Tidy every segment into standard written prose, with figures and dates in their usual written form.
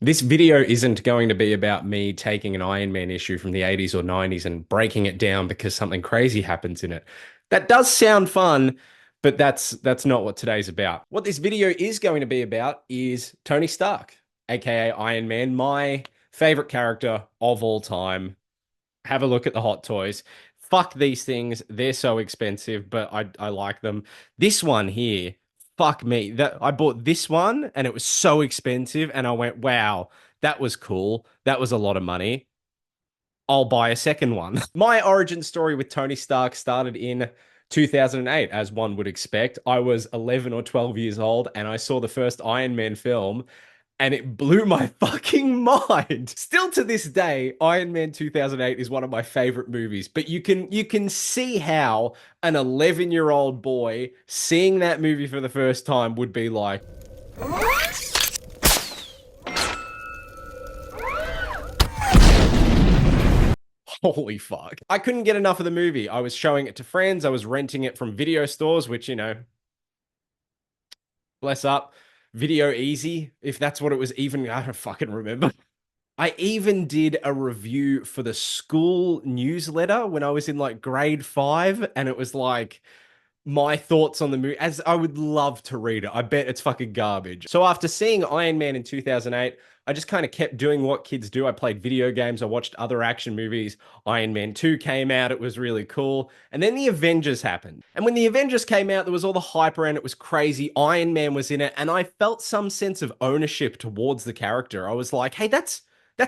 This video isn't going to be about me taking an Iron Man issue from the 80s or 90s and breaking it down because something crazy happens in it. That does sound fun, but that's not what today's about. What this video is going to be about is Tony Stark, aka Iron Man, my favorite character of all time. Have a look at the hot toys. Fuck these things. They're so expensive, but I like them. This one here, fuck me. That I bought this one and it was so expensive and I went, "Wow, that was cool. That was a lot of money. I'll buy a second one." My origin story with Tony Stark started in 2008, as one would expect. I was 11 or 12 years old and I saw the first Iron Man film and it blew my fucking mind. Still to this day, Iron Man 2008 is one of my favorite movies, but you can see how an 11-year-old boy seeing that movie for the first time would be like, holy fuck. I couldn't get enough of the movie. I was showing it to friends, I was renting it from video stores, which, bless up, Video Easy, if that's what it was even, I don't fucking remember. I even did a review for the school newsletter when I was in like grade five, and it was like my thoughts on the movie, as I would love to read it. I bet it's fucking garbage. So after seeing Iron Man in 2008, I just kind of kept doing what kids do. I played video games, I watched other action movies. Iron Man 2 came out, it was really cool. And then the Avengers happened. And when the Avengers came out, there was all the hype around it, was crazy. Iron Man was in it, and I felt some sense of ownership towards the character. I was like, hey, that's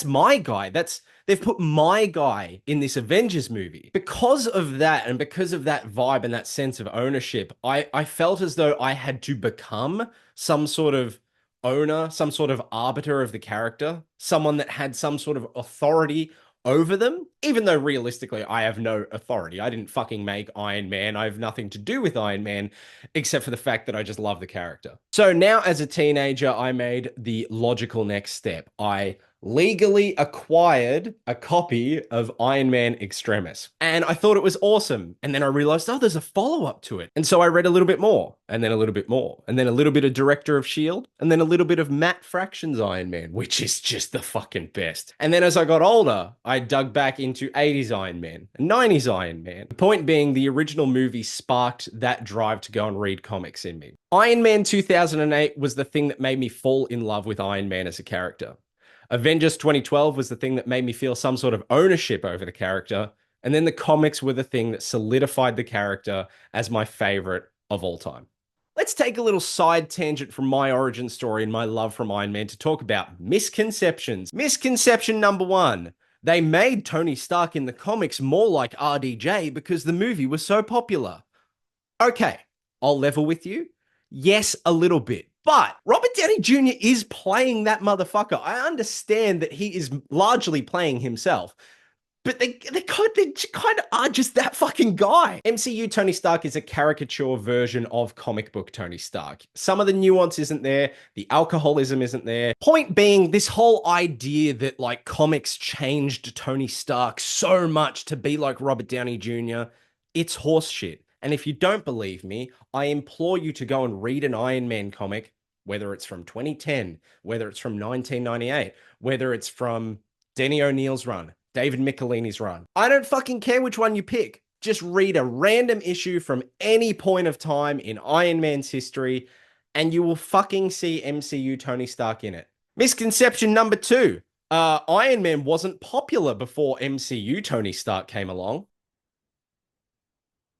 my guy. They've put my guy in this Avengers movie. Because of that, and because of that vibe and that sense of ownership, I felt as though I had to become some sort of owner, some sort of arbiter of the character, someone that had some sort of authority over them, even though realistically I have no authority. I didn't fucking make Iron Man. I have nothing to do with Iron Man except for the fact that I just love the character. So now as a teenager, I made the logical next step. I legally acquired a copy of Iron Man Extremis. And I thought it was awesome. And then I realized, oh, there's a follow up to it. And so I read a little bit more, and then a little bit more, and then a little bit of Director of S.H.I.E.L.D., and then a little bit of Matt Fraction's Iron Man, which is just the fucking best. And then as I got older, I dug back into 80s Iron Man and 90s Iron Man. The point being, the original movie sparked that drive to go and read comics in me. Iron Man 2008 was the thing that made me fall in love with Iron Man as a character. Avengers 2012 was the thing that made me feel some sort of ownership over the character. And then the comics were the thing that solidified the character as my favorite of all time. Let's take a little side tangent from my origin story and my love from Iron Man to talk about misconceptions. Misconception number one. They made Tony Stark in the comics more like RDJ because the movie was so popular. Okay, I'll level with you. Yes, a little bit. But Robert Downey Jr. is playing that motherfucker. I understand that he is largely playing himself, but they kind of are just that fucking guy. MCU Tony Stark is a caricature version of comic book Tony Stark. Some of the nuance isn't there. The alcoholism isn't there. Point being, this whole idea that like comics changed Tony Stark so much to be like Robert Downey Jr., it's horseshit. And if you don't believe me, I implore you to go and read an Iron Man comic, whether it's from 2010, whether it's from 1998, whether it's from Denny O'Neil's run, David Michelini's run. I don't fucking care which one you pick. Just read a random issue from any point of time in Iron Man's history, and you will fucking see MCU Tony Stark in it. Misconception number two. Iron Man wasn't popular before MCU Tony Stark came along.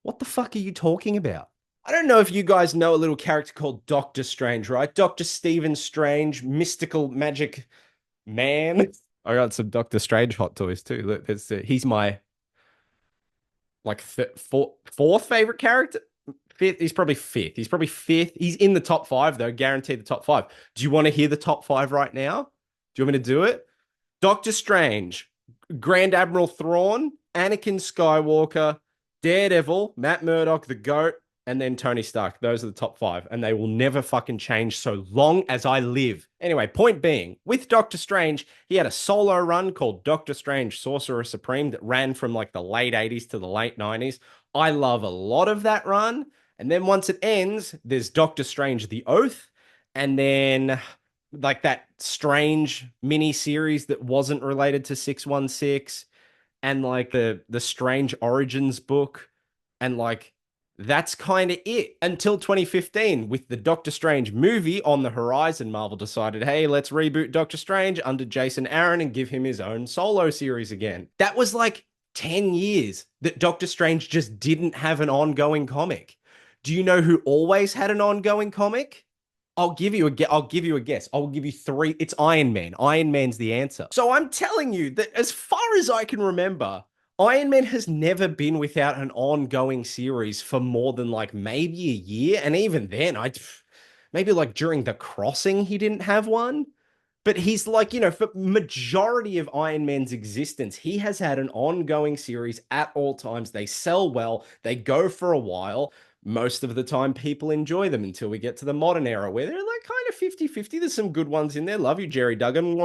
What the fuck are you talking about? I don't know if you guys know a little character called Doctor Strange, right? Doctor Stephen Strange, mystical magic man. I got some Doctor Strange hot toys too. Look, he's my like fourth favorite character. Fifth, he's probably fifth. He's probably fifth. He's in the top five though, guaranteed the top five. Do you want to hear the top five right now? Do you want me to do it? Doctor Strange, Grand Admiral Thrawn, Anakin Skywalker, Daredevil, Matt Murdock, the GOAT, and then Tony Stark. Those are the top five, and they will never fucking change so long as I live. Anyway, point being, with Doctor Strange, he had a solo run called Doctor Strange Sorcerer Supreme that ran from like the late 80s to the late 90s. I love a lot of that run. And then once it ends, there's Doctor Strange The Oath, and then like that strange mini series that wasn't related to 616, and like the Strange Origins book, and like that's kind of it until 2015 with the Doctor Strange movie on the horizon. Marvel decided, hey, let's reboot Doctor Strange under Jason Aaron and give him his own solo series again. That was like 10 years that Doctor Strange just didn't have an ongoing comic. Do you know who always had an ongoing comic? I'll give you a guess. I'll give you three. It's Iron Man. Iron Man's the answer. So I'm telling you that as far as I can remember, Iron Man has never been without an ongoing series for more than like maybe a year. And even then, I maybe like during the crossing, he didn't have one. But he's like, for majority of Iron Man's existence, he has had an ongoing series at all times. They sell well, they go for a while. Most of the time, people enjoy them until we get to the modern era where they're like kind of 50-50. There's some good ones in there. Love you, Jerry Duggan.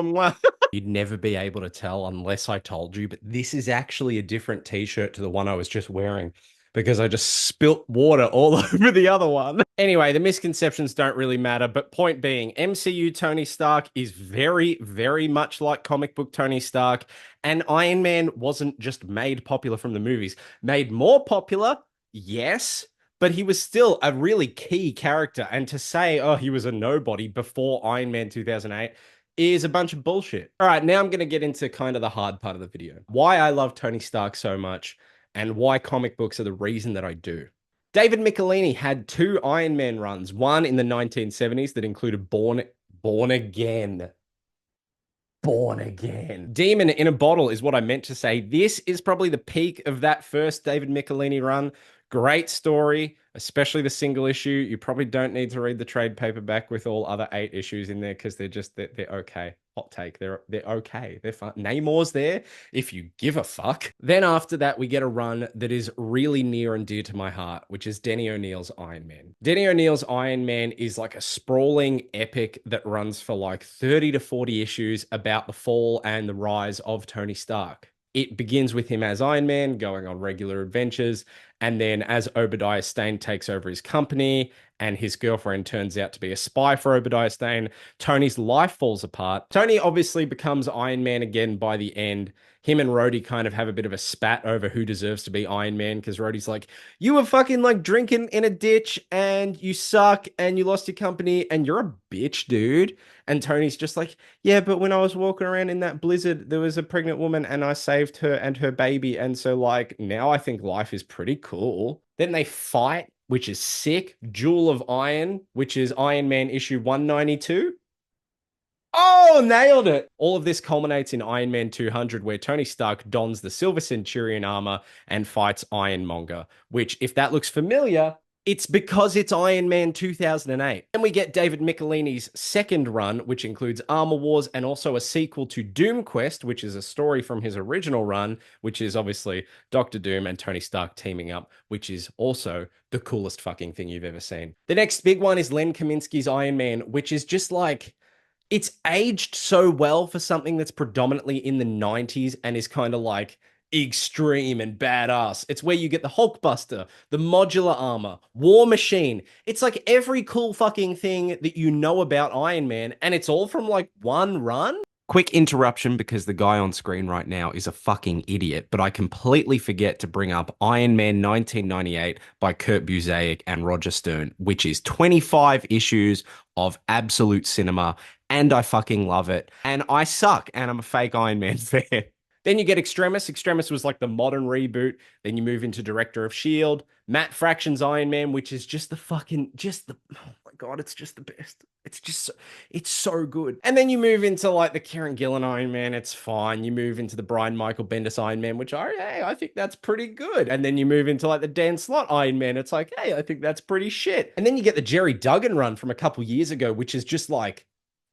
You'd never be able to tell unless I told you, but this is actually a different t-shirt to the one I was just wearing because I just spilt water all over the other one. Anyway, the misconceptions don't really matter, but point being, MCU Tony Stark is very, very much like comic book Tony Stark, and Iron Man wasn't just made popular from the movies. Made more popular, yes, but he was still a really key character. And to say, oh, he was a nobody before Iron Man 2008 is a bunch of bullshit. All right, now I'm going to get into kind of the hard part of the video. Why I love Tony Stark so much and why comic books are the reason that I do. David Michelinie had two Iron Man runs, one in the 1970s that included Born Again. Born Again. Demon in a Bottle is what I meant to say. This is probably the peak of that first David Michelinie run. Great story, especially the single issue. You probably don't need to read the trade paperback with all other 8 issues in there because they're okay. Hot take. They're okay. They're fun. Namor's there if you give a fuck. Then after that, we get a run that is really near and dear to my heart, which is Denny O'Neil's Iron Man. Denny O'Neil's Iron Man is like a sprawling epic that runs for like 30 to 40 issues about the fall and the rise of Tony Stark. It begins with him as Iron Man going on regular adventures. And then as Obadiah Stane takes over his company and his girlfriend turns out to be a spy for Obadiah Stane, Tony's life falls apart. Tony obviously becomes Iron Man again by the end. Him and Rhodey kind of have a bit of a spat over who deserves to be Iron Man because Rhodey's like, you were fucking like drinking in a ditch and you suck and you lost your company and you're a bitch, dude. And Tony's just like, yeah, but when I was walking around in that blizzard, there was a pregnant woman and I saved her and her baby. And so, like, now I think life is pretty cool. Then they fight, which is sick. Jewel of Iron, which is Iron Man issue 192. Oh, nailed it. All of this culminates in Iron Man 200, where Tony Stark dons the Silver Centurion armor and fights Ironmonger, which, if that looks familiar, it's because it's Iron Man 2008. Then we get David Michelinie's second run, which includes Armor Wars and also a sequel to Doom Quest, which is a story from his original run, which is obviously Doctor Doom and Tony Stark teaming up, which is also the coolest fucking thing you've ever seen. The next big one is Len Kaminski's Iron Man, which is just like, it's aged so well for something that's predominantly in the 90s and is kind of like extreme and badass. It's where you get the Hulkbuster, the modular armor, War Machine. It's like every cool fucking thing that you know about Iron Man, and it's all from like one run. Quick interruption because the guy on screen right now is a fucking idiot, but I completely forget to bring up Iron Man 1998 by Kurt Busiek and Roger Stern, which is 25 issues of absolute cinema, and I fucking love it. And I suck, and I'm a fake Iron Man fan. Then you get Extremis. Extremis was like the modern reboot. Then you move into Director of S.H.I.E.L.D., Matt Fraction's Iron Man, which is just oh my God, it's just the best. It's so good. And then you move into like the Kieran Gillen Iron Man, it's fine. You move into the Brian Michael Bendis Iron Man, which I think that's pretty good. And then you move into like the Dan Slott Iron Man, it's like, hey, I think that's pretty shit. And then you get the Jerry Duggan run from a couple years ago, which is just like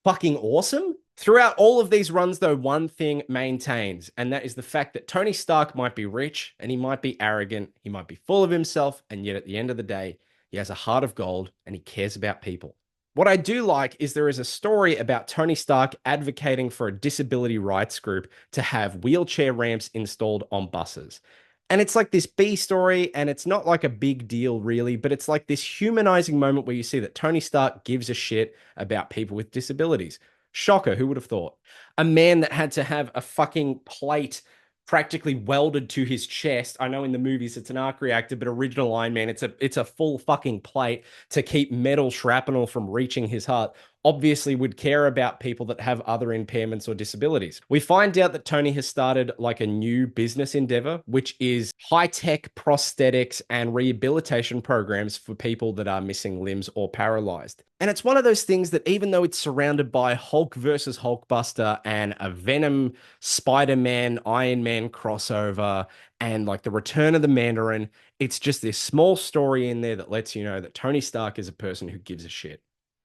fucking awesome. Throughout all of these runs, though, one thing maintains, and that is the fact that Tony Stark might be rich and he might be arrogant, he might be full of himself, and yet at the end of the day, he has a heart of gold and he cares about people. What I do like is there is a story about Tony Stark advocating for a disability rights group to have wheelchair ramps installed on buses. And it's like this B story, and it's not like a big deal, really, but it's like this humanizing moment where you see that Tony Stark gives a shit about people with disabilities. Shocker, who would have thought? A man that had to have a fucking plate practically welded to his chest. I know in the movies it's an arc reactor, but original Iron Man, it's a full fucking plate to keep metal shrapnel from reaching his heart, obviously would care about people that have other impairments or disabilities. We find out that Tony has started like a new business endeavor, which is high-tech prosthetics and rehabilitation programs for people that are missing limbs or paralyzed. And it's one of those things that even though it's surrounded by Hulk versus Hulkbuster and a Venom, Spider-Man, Iron Man crossover and like the return of the Mandarin, it's just this small story in there that lets you know that Tony Stark is a person who gives a shit.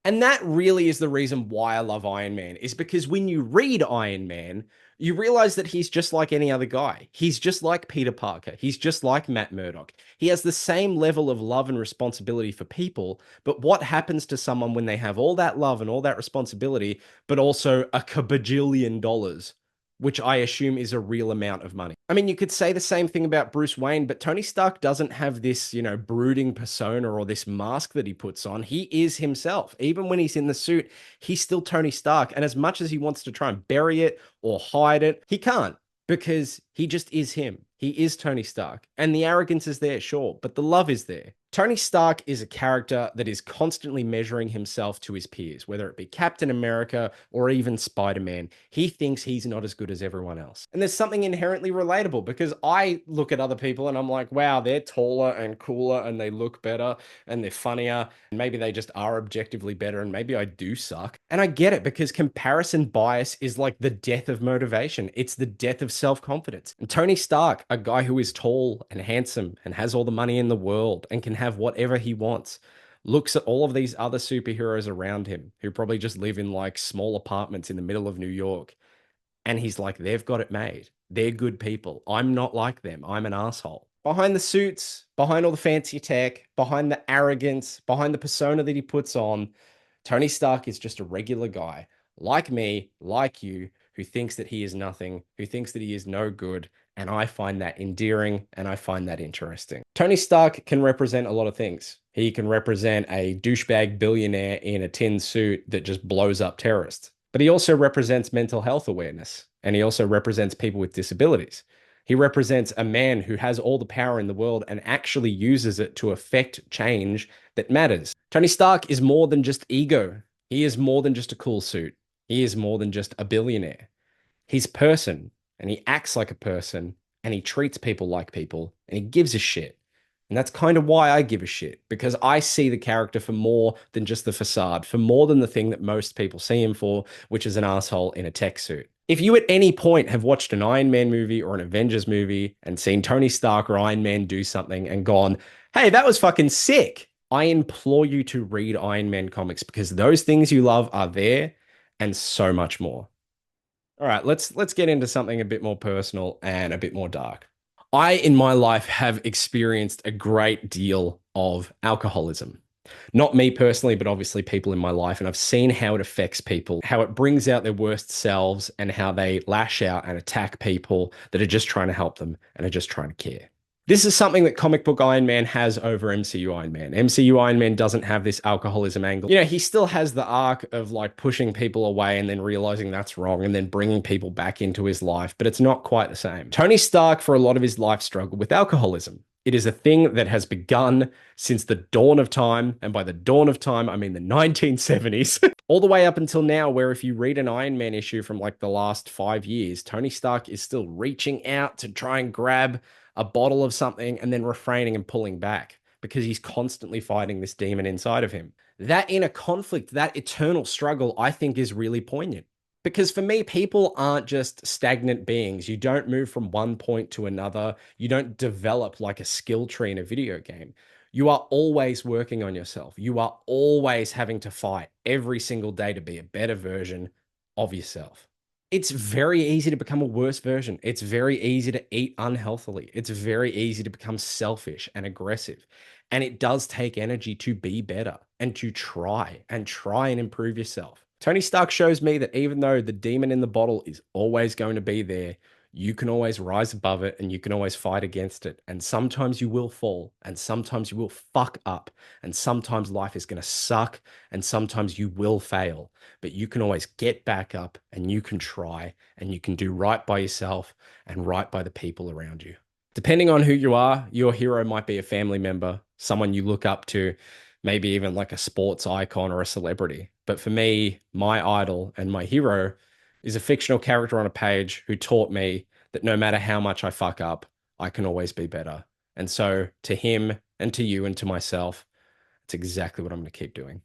And that really is the reason why I love Iron Man, is because when you read Iron Man, you realize that he's just like any other guy. He's just like Peter Parker. He's just like Matt Murdock. He has the same level of love and responsibility for people. But what happens to someone when they have all that love and all that responsibility, but also a kabajillion dollars? Which I assume is a real amount of money. I mean, you could say the same thing about Bruce Wayne, but Tony Stark doesn't have this, brooding persona or this mask that he puts on. He is himself. Even when he's in the suit, he's still Tony Stark. And as much as he wants to try and bury it or hide it, he can't because he just is him. He is Tony Stark. And the arrogance is there, sure, but the love is there. Tony Stark is a character that is constantly measuring himself to his peers, whether it be Captain America or even Spider-Man. He thinks he's not as good as everyone else. And there's something inherently relatable because I look at other people and I'm like, wow, they're taller and cooler and they look better and they're funnier. And maybe they just are objectively better and maybe I do suck. And I get it because comparison bias is like the death of motivation. It's the death of self-confidence. And Tony Stark, a guy who is tall and handsome and has all the money in the world and can have whatever he wants, looks at all of these other superheroes around him who probably just live in like small apartments in the middle of New York. And he's like, they've got it made. They're good people. I'm not like them. I'm an asshole. Behind the suits, behind all the fancy tech, behind the arrogance, behind the persona that he puts on, Tony Stark is just a regular guy like me, like you, who thinks that he is nothing, who thinks that he is no good. And I find that endearing and I find that interesting. Tony Stark can represent a lot of things. He can represent a douchebag billionaire in a tin suit that just blows up terrorists. But he also represents mental health awareness, and he also represents people with disabilities. He represents a man who has all the power in the world and actually uses it to affect change that matters. Tony Stark is more than just ego. He is more than just a cool suit. He is more than just a billionaire. He's a person, and he acts like a person, and he treats people like people, and he gives a shit. And that's kind of why I give a shit, because I see the character for more than just the facade, for more than the thing that most people see him for, which is an asshole in a tech suit. If you at any point have watched an Iron Man movie or an Avengers movie and seen Tony Stark or Iron Man do something and gone, hey, that was fucking sick, I implore you to read Iron Man comics because those things you love are there and so much more. All right, let's get into something a bit more personal and a bit more dark. I, in my life, have experienced a great deal of alcoholism. Not me personally, but obviously people in my life. And I've seen how it affects people, how it brings out their worst selves, and how they lash out and attack people that are just trying to help them and are just trying to care. This is something that comic book Iron Man has over MCU Iron Man. MCU Iron Man doesn't have this alcoholism angle. He still has the arc of like pushing people away and then realizing that's wrong and then bringing people back into his life, but it's not quite the same. Tony Stark, for a lot of his life, struggled with alcoholism. It is a thing that has begun since the dawn of time. And by the dawn of time, I mean the 1970s, all the way up until now, where if you read an Iron Man issue from like the last 5 years, Tony Stark is still reaching out to try and grab a bottle of something and then refraining and pulling back because he's constantly fighting this demon inside of him. That inner conflict, that eternal struggle, I think is really poignant. Because for me, people aren't just stagnant beings. You don't move from one point to another. You don't develop like a skill tree in a video game. You are always working on yourself. You are always having to fight every single day to be a better version of yourself. It's very easy to become a worse version. It's very easy to eat unhealthily. It's very easy to become selfish and aggressive. And it does take energy to be better and to try and improve yourself. Tony Stark shows me that even though the demon in the bottle is always going to be there, you can always rise above it and you can always fight against it. And sometimes you will fall and sometimes you will fuck up and sometimes life is going to suck and sometimes you will fail, but you can always get back up and you can try and you can do right by yourself and right by the people around you. Depending on who you are, your hero might be a family member, someone you look up to, maybe even like a sports icon or a celebrity. But for me, my idol and my hero is a fictional character on a page who taught me that no matter how much I fuck up, I can always be better. And so to him and to you and to myself, it's exactly what I'm going to keep doing.